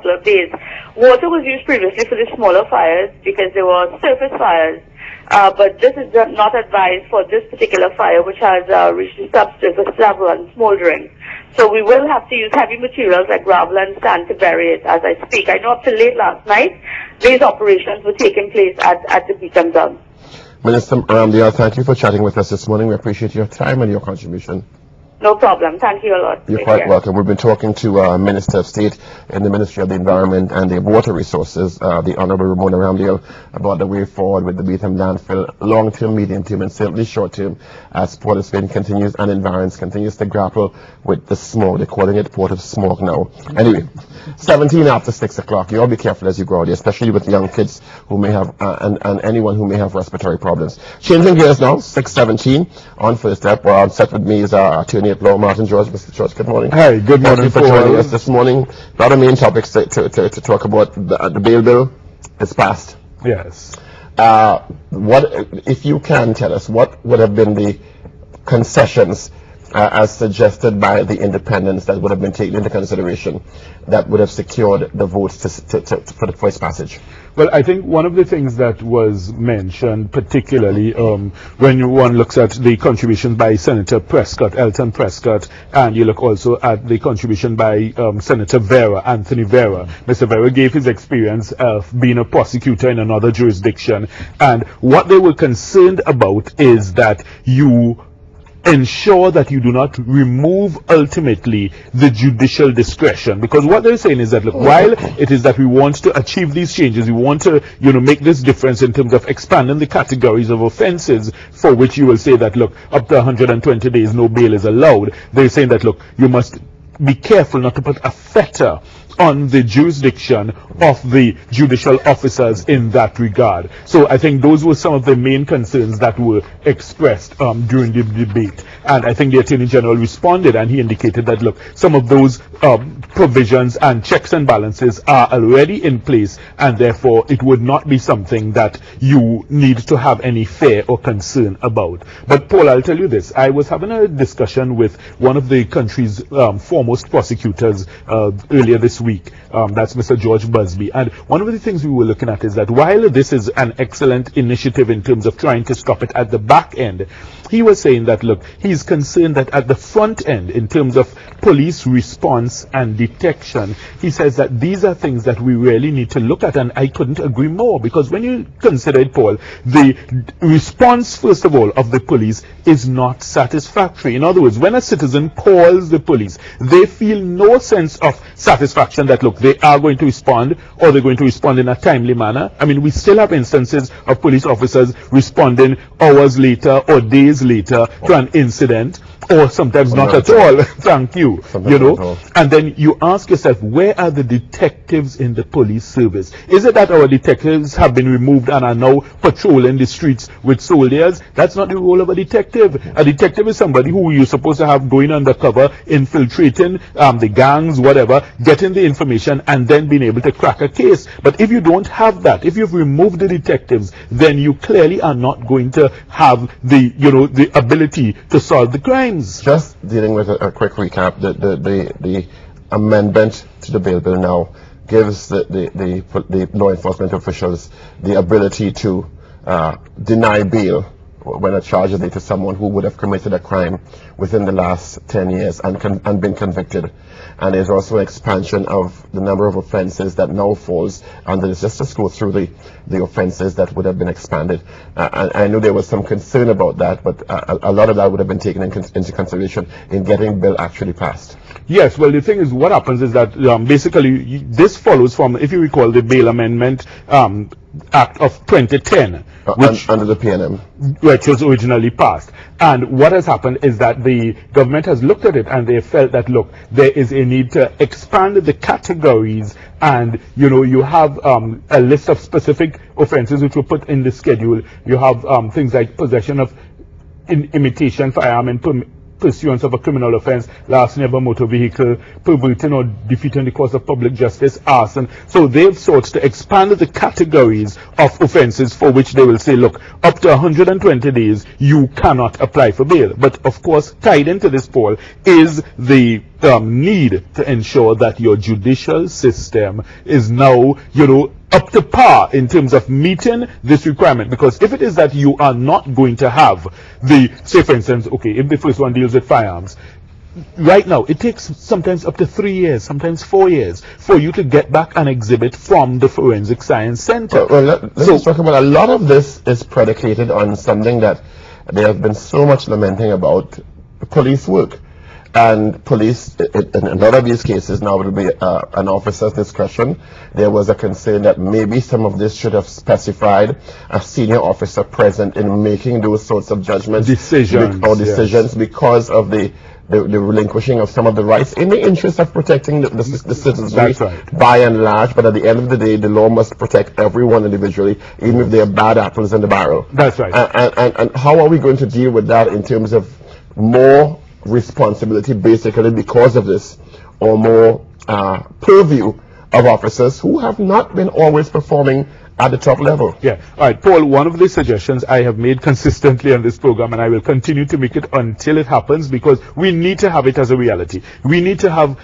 couple of days. Water was used previously for the smaller fires because there were surface fires, but this is not advised for this particular fire, which has reached the subsurface level and smoldering. So we will have to use heavy materials like gravel and sand to bury it as I speak. I know up till late last night, these operations were taking place at the Beacon Dam. Minister Ramdial, thank you for chatting with us this morning. We appreciate your time and your contribution. No problem. Thank you a lot. You're quite welcome. We've been talking to Minister of State in the Ministry of the Environment and the Water Resources, the Honourable Ramona Ramdial, about the way forward with the Beetham landfill, long-term, medium-term, and certainly short-term, as Port of Spain continues and Environs continues to grapple with the smoke. They're calling it Port of Smoke now. Anyway, 17 after 6 o'clock. You all be careful as you go out there, especially with young kids who may have, and anyone who may have respiratory problems. Changing gears now, 6:17 on First Step. On set with me is our attorney at law, Martin George. Mr. George, good morning. Hi, good morning. Thank you for joining us this morning. A lot of main topics to talk about. The bail bill is passed. Yes. What, if you can tell us, what would have been the concessions as suggested by the independents that would have been taken into consideration that would have secured the votes for the first passage? Well, I think one of the things that was mentioned, particularly when one looks at the contribution by Senator Prescott, Elton Prescott, and you look also at the contribution by Senator Vera, Anthony Vera. Mr. Vera gave his experience of being a prosecutor in another jurisdiction, and what they were concerned about is that you ensure that you do not remove ultimately the judicial discretion, because what they're saying is that, look, while it is that we want to achieve these changes, we want to make this difference in terms of expanding the categories of offenses for which you will say that, look, up to 120 days no bail is allowed. They're saying that, look, you must be careful not to put a fetter on the jurisdiction of the judicial officers in that regard. So I think those were some of the main concerns that were expressed during the debate. And I think the Attorney General responded, and he indicated that, look, some of those provisions and checks and balances are already in place, and therefore it would not be something that you need to have any fear or concern about. But Paul, I'll tell you this. I was having a discussion with one of the country's foremost prosecutors earlier this week. That's Mr. George Busby. And one of the things we were looking at is that while this is an excellent initiative in terms of trying to stop it at the back end, he was saying that, look, he's concerned that at the front end, in terms of police response and detection, he says that these are things that we really need to look at, and I couldn't agree more, because when you consider it, Paul, the response, first of all, of the police is not satisfactory. In other words, when a citizen calls the police, they feel no sense of satisfaction that, look, they are going to respond, or they're going to respond in a timely manner. I mean, we still have instances of police officers responding hours later or days later to an incident, or sometimes not at all. Thank you. And then you ask yourself, where are the detectives in the police service? Is it that our detectives have been removed and are now patrolling the streets with soldiers? That's not the role of a detective. A detective is somebody who you're supposed to have going undercover, infiltrating the gangs, whatever, getting the information, and then being able to crack a case. But if you don't have that, if you've removed the detectives, then you clearly are not going to have the ability to solve the crimes. Just dealing with a quick recap, the amendment to the bail bill now gives the law enforcement officials the ability to deny bail when a charge is laid to someone who would have committed a crime within the last 10 years and been convicted. And there's also an expansion of the number of offenses that now falls under this. Just to go through the offenses that would have been expanded. I know there was some concern about that, but a lot of that would have been taken into consideration in getting the bill actually passed. Yes, well, the thing is, what happens is that basically this follows from, if you recall, the Bail Amendment Act of 2010, which under the PNM, which was originally passed. And what has happened is that the government has looked at it and they felt that, look, there is a need to expand the categories, and you have a list of specific offenses which were put in the schedule. You have things like possession of imitation firearm in pursuance of a criminal offense, larceny of a motor vehicle, perverting or defeating the cause of public justice, arson. So they've sought to expand the categories of offenses for which they will say, look, up to 120 days, you cannot apply for bail. But of course, tied into this, Paul, is the need to ensure that your judicial system is now, up to par in terms of meeting this requirement. Because if it is that you are not going to have say for instance, okay, if the first one deals with firearms, right now it takes sometimes up to 3 years, sometimes 4 years for you to get back an exhibit from the Forensic Science Center. Let's talk about a lot of this is predicated on something that there has been so much lamenting about: police work. And police, in a lot of these cases now, will be an officer's discretion. There was a concern that maybe some of this should have specified a senior officer present in making those sorts of judgments. Decisions because of the relinquishing of some of the rights in the interest of protecting the citizenry by and large. But at the end of the day, the law must protect everyone individually, even if they are bad apples in the barrel. That's right. And how are we going to deal with that in terms of more responsibility basically because of this, or more purview of officers who have not been always performing at the top level? Yeah. All right, Paul, one of the suggestions I have made consistently on this program, and I will continue to make it until it happens, because we need to have it as a reality. We need to have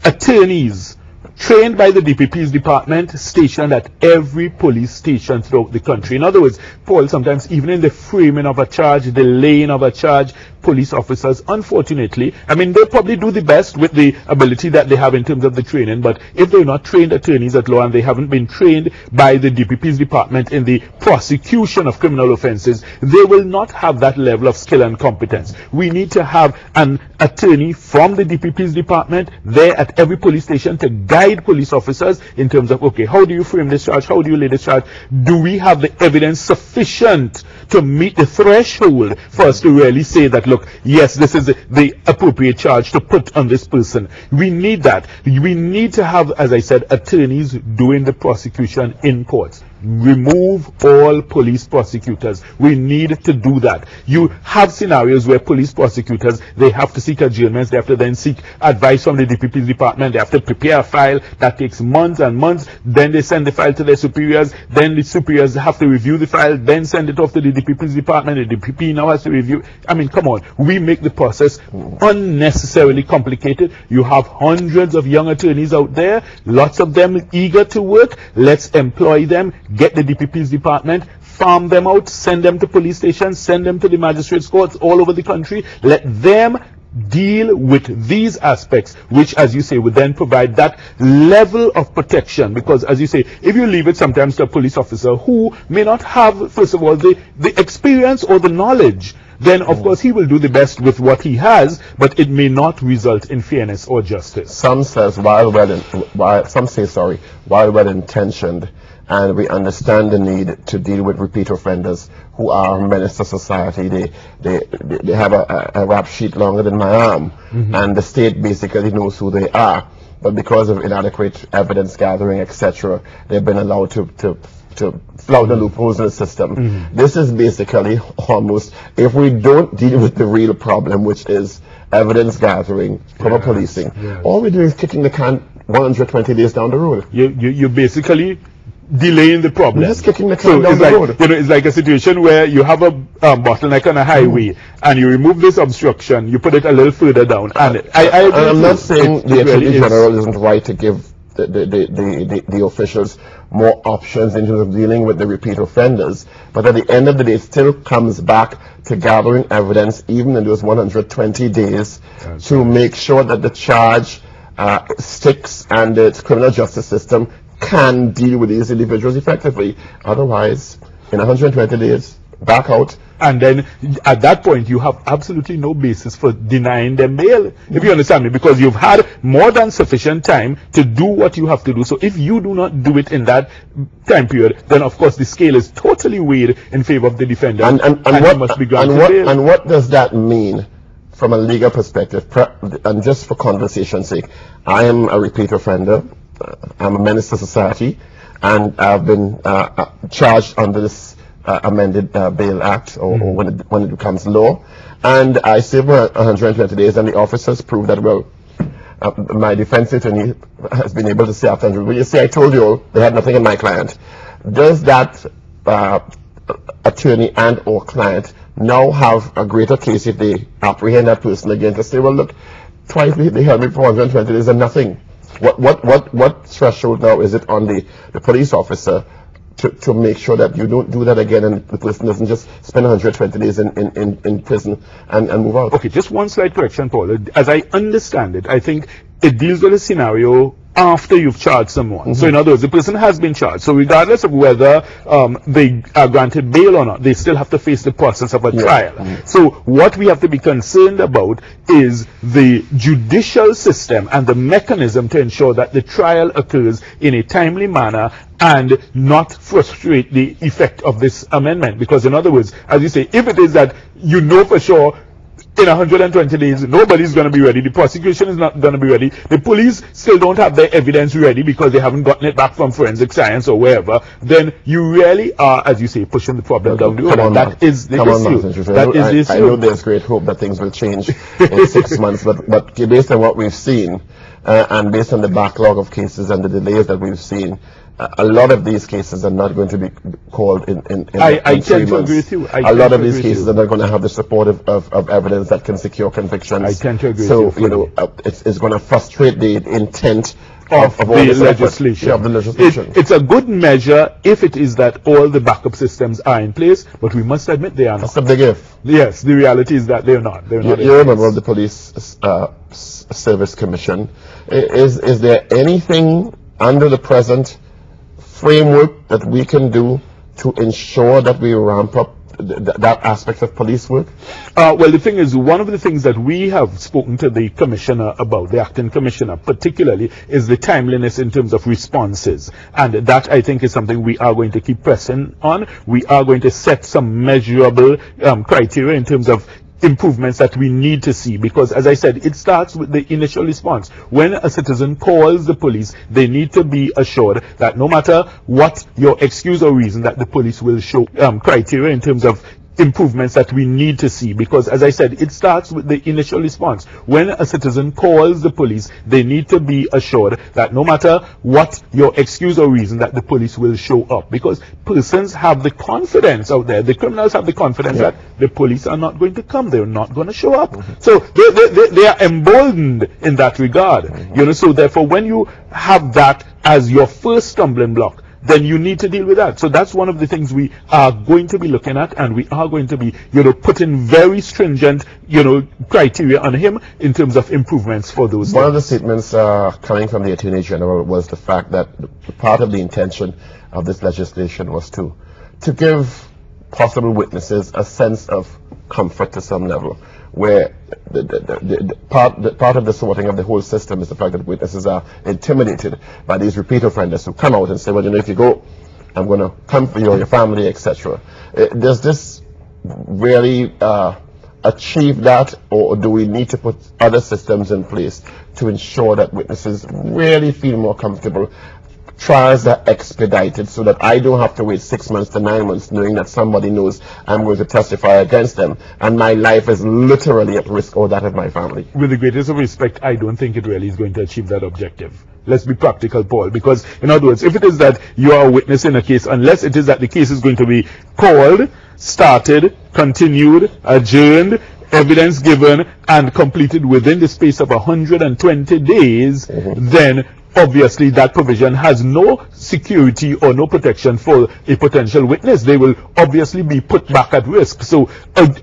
attorneys trained by the DPP's department stationed at every police station throughout the country. In other words, Paul, sometimes even in the framing of a charge, the laying of a charge, police officers, unfortunately, I mean, they probably do the best with the ability that they have in terms of the training, but if they're not trained attorneys at law and they haven't been trained by the DPP's department in the prosecution of criminal offenses, they will not have that level of skill and competence. We need to have an attorney from the DPP's department there at every police station to guide police officers in terms of, okay, how do you frame this charge? How do you lay this charge? Do we have the evidence sufficient to meet the threshold for us to really say that, look, yes, this is the appropriate charge to put on this person? We need that. We need to have, as I said, attorneys doing the prosecution in courts. Remove all police prosecutors. We need to do that. You have scenarios where police prosecutors, they have to seek adjournments, they have to then seek advice from the DPP's department, they have to prepare a file that takes months and months, then they send the file to their superiors, then the superiors have to review the file, then send it off to the DPP's department, the DPP now has to review. I mean, come on, we make the process unnecessarily complicated. You have hundreds of young attorneys out there, lots of them eager to work. Let's employ them. Get the DPP's department, farm them out, send them to police stations, send them to the magistrates' courts all over the country. Let them deal with these aspects, which, as you say, would then provide that level of protection. Because, as you say, if you leave it sometimes to a police officer who may not have, first of all, the experience or the knowledge, then of course he will do the best with what he has, but it may not result in fairness or justice. Some say while well intentioned, and we understand the need to deal with repeat offenders who are a menace to society. They have a rap sheet longer than my arm, and the state basically knows who they are. But because of inadequate evidence gathering, etc., they've been allowed to flout the loopholes in the system. This is basically almost, if we don't deal with the real problem, which is evidence gathering, proper policing, all we're doing is kicking the can 120 days down the road. You basically delaying the problem. Just kicking the can down the road. It's like a situation where you have a bottleneck on a highway, and you remove this obstruction, you put it a little further down. And I'm not saying the Attorney General isn't right to give the officials more options in terms of dealing with the repeat offenders, but at the end of the day, it still comes back to gathering evidence, even in those 120 days, to make sure that the charge sticks and the criminal justice system can deal with these individuals effectively. Otherwise, in 120 days, back out. And then at that point, you have absolutely no basis for denying them bail, if you understand me, because you've had more than sufficient time to do what you have to do. So if you do not do it in that time period, then of course the scale is totally weighed in favor of the defendant, and what must be granted bail. And what does that mean from a legal perspective? And just for conversation's sake, I am a repeat offender. I'm a menace to society, and I've been charged under this amended Bail Act, or when it becomes law. And I served 120 days, and the officers proved that, well, my defense attorney has been able to say after 100. Well, you see, I told you they had nothing in my client. Does that attorney and or client now have a greater case if they apprehend that person again to say, well, look, twice they held me for 120 days and nothing? What threshold now is it on the police officer to make sure that you don't do that again and the person doesn't just spend 120 days in prison and move out? Okay, just one slight correction, Paul. As I understand it, I think it deals with a scenario after you've charged someone. So in other words, the person has been charged. So regardless of whether they are granted bail or not, they still have to face the process of a trial. So what we have to be concerned about is the judicial system and the mechanism to ensure that the trial occurs in a timely manner and not frustrate the effect of this amendment. Because in other words, as you say, if it is that you know for sure in 120 days, nobody's going to be ready. The prosecution is not going to be ready. The police still don't have their evidence ready because they haven't gotten it back from forensic science or wherever. Then you really are, as you say, pushing the problem down the road. And that is the issue. That is the issue. I know there's great hope that things will change in 6 months, but based on what we've seen, and based on the backlog of cases and the delays that we've seen, a lot of these cases are not going to be called in 3 months. I tend to agree with you. A lot of these cases are not going to have the support of evidence that can secure convictions. I tend to agree so, with you. So, it's going to frustrate the intent of all the this legislation. Yeah, of the legislation. It's a good measure if it is that all the backup systems are in place, but we must admit they are not. That's a big if. Yes, the reality is that they're not. They're not. You're a member of the Police Service Commission. Is there anything under the present framework that we can do to ensure that we ramp up that aspect of police work? Well, the thing is, one of the things that we have spoken to the commissioner about, the acting commissioner particularly, is the timeliness in terms of responses. And that, I think, is something we are going to keep pressing on. We are going to set some measurable criteria in terms of improvements that we need to see, because as I said, it starts with the initial response. When a citizen calls the police, they need to be assured that no matter what your excuse or reason, that the police will show criteria in terms of improvements that we need to see, because as I said, it starts with the initial response. When a citizen calls the police, they need to be assured that no matter what your excuse or reason, that the police will show up, because persons have the confidence out there, the criminals have the confidence that the police are not going to come, they're not going to show up. So they are emboldened in that regard. You know, so therefore when you have that as your first stumbling block, then you need to deal with that. So that's one of the things we are going to be looking at, and we are going to be, putting very stringent, criteria on him in terms of improvements for those One of the statements coming from the Attorney General was the fact that part of the intention of this legislation was to give possible witnesses a sense of comfort to some level, where the part of the sorting of the whole system is the fact that witnesses are intimidated by these repeat offenders who come out and say, well, if you go, I'm going to come for you or your family, etc. Does this really achieve that, or do we need to put other systems in place to ensure that witnesses really feel more comfortable? Trials are expedited so that I don't have to wait 6 months to 9 months knowing that somebody knows I'm going to testify against them and my life is literally at risk, or that of my family. With the greatest of respect, I don't think it really is going to achieve that objective. Let's be practical, Paul, because in other words, if it is that you are a witness in a case, unless it is that the case is going to be called, started, continued, adjourned, evidence given, and completed within the space of 120 days, then obviously that provision has no security or no protection for a potential witness. They will obviously be put back at risk. So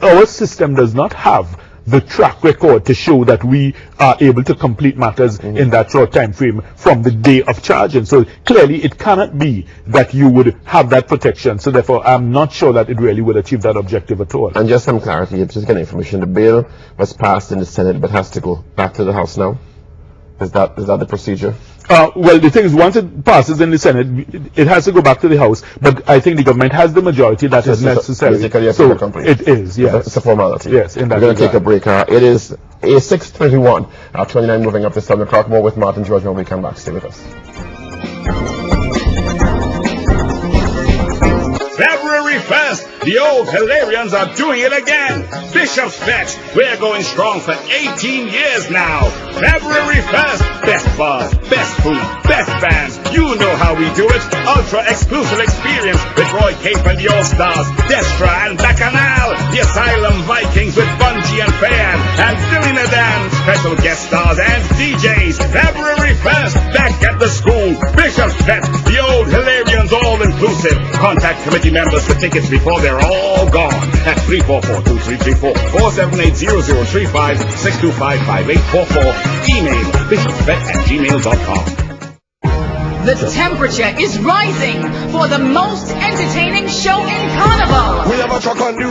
our system does not have the track record to show that we are able to complete matters in that short time frame from the day of charging. So clearly it cannot be that you would have that protection. So therefore I'm not sure that it really would achieve that objective at all. And just some clarity, just getting information, the bill was passed in the Senate but has to go back to the House now. Is that the procedure? Well, the thing is, once it passes in the Senate, it has to go back to the House. But I think the government has the majority that is necessary. So it is, yes. It's a formality. Yes, in that We're going to take a break. It is 6:21. 29 moving up to 7 o'clock. More with Martin George when we come back. Stay with us. February 1st. The old Hilarians are doing it again. Bishop's Fest. We're going strong for 18 years now. February 1st. Best bars, best food, best bands. You know how we do it. Ultra exclusive experience with Roy Cape and the All-Stars, Destra and Bacchanal, the Asylum Vikings with Bungie and Fan, and Billionaire Dan, special guest stars and DJs. February 1st, back at the school. Bishop's Pet, the old Hilarians all-inclusive. Contact committee members for tickets before they're all gone at 344-2334, 478-0035, 625-5844. Email bishopspet@gmail.com. The temperature is rising for the most entertaining show in Carnival. We have a truck on the